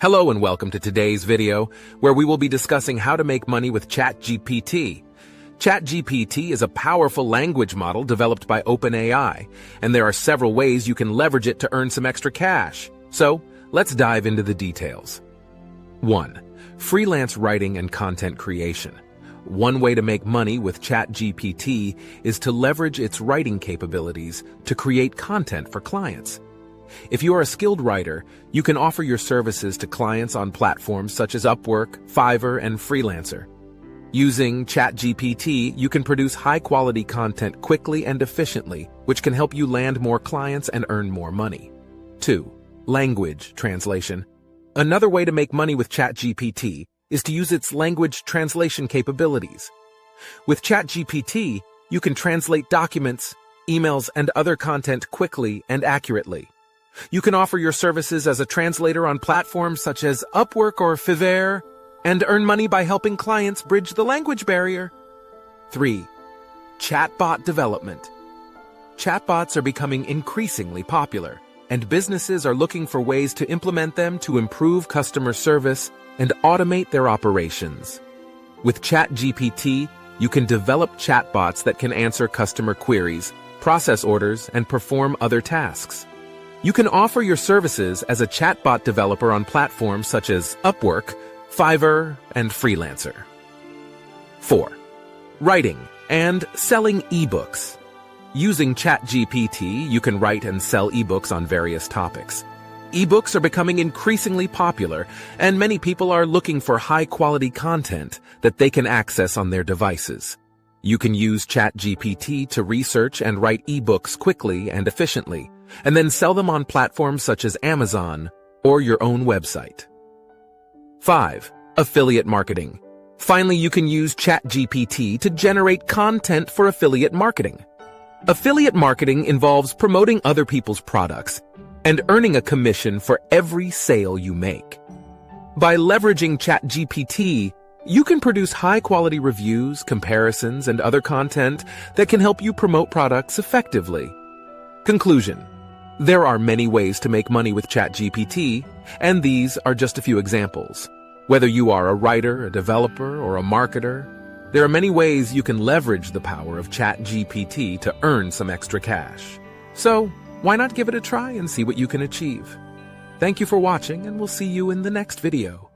Hello and welcome to today's video, where we will be discussing how to make money with ChatGPT. ChatGPT is a powerful language model developed by OpenAI, and there are several ways you can leverage it to earn some extra cash. So, let's dive into the details. 1. Freelance writing and content creation. One way to make money with ChatGPT is to leverage its writing capabilities to create content for clients. If you are a skilled writer, you can offer your services to clients on platforms such as Upwork, Fiverr, and Freelancer. Using ChatGPT, you can produce high-quality content quickly and efficiently, which can help you land more clients and earn more money. 2. Language translation. Another way to make money with ChatGPT is to use its language translation capabilities. With ChatGPT, you can translate documents, emails, and other content quickly and accurately. You can offer your services as a translator on platforms such as Upwork or Fiverr, and earn money by helping clients bridge the language barrier. 3. Chatbot development. Chatbots are becoming increasingly popular, and businesses are looking for ways to implement them to improve customer service and automate their operations. With ChatGPT, you can develop chatbots that can answer customer queries, process orders, and perform other tasks. You can offer your services as a chatbot developer on platforms such as Upwork, Fiverr, and Freelancer. 4. Writing and selling ebooks. Using ChatGPT, you can write and sell ebooks on various topics. Ebooks are becoming increasingly popular, and many people are looking for high-quality content that they can access on their devices. You can use ChatGPT to research and write ebooks quickly and efficiently, and then sell them on platforms such as Amazon or your own website. 5. Affiliate marketing. Finally, you can use ChatGPT to generate content for affiliate marketing. Affiliate marketing involves promoting other people's products and earning a commission for every sale you make. By leveraging ChatGPT, you can produce high-quality reviews, comparisons, and other content that can help you promote products effectively. Conclusion. There are many ways to make money with ChatGPT, and these are just a few examples. Whether you are a writer, a developer, or a marketer, there are many ways you can leverage the power of ChatGPT to earn some extra cash. So, why not give it a try and see what you can achieve? Thank you for watching, and we'll see you in the next video.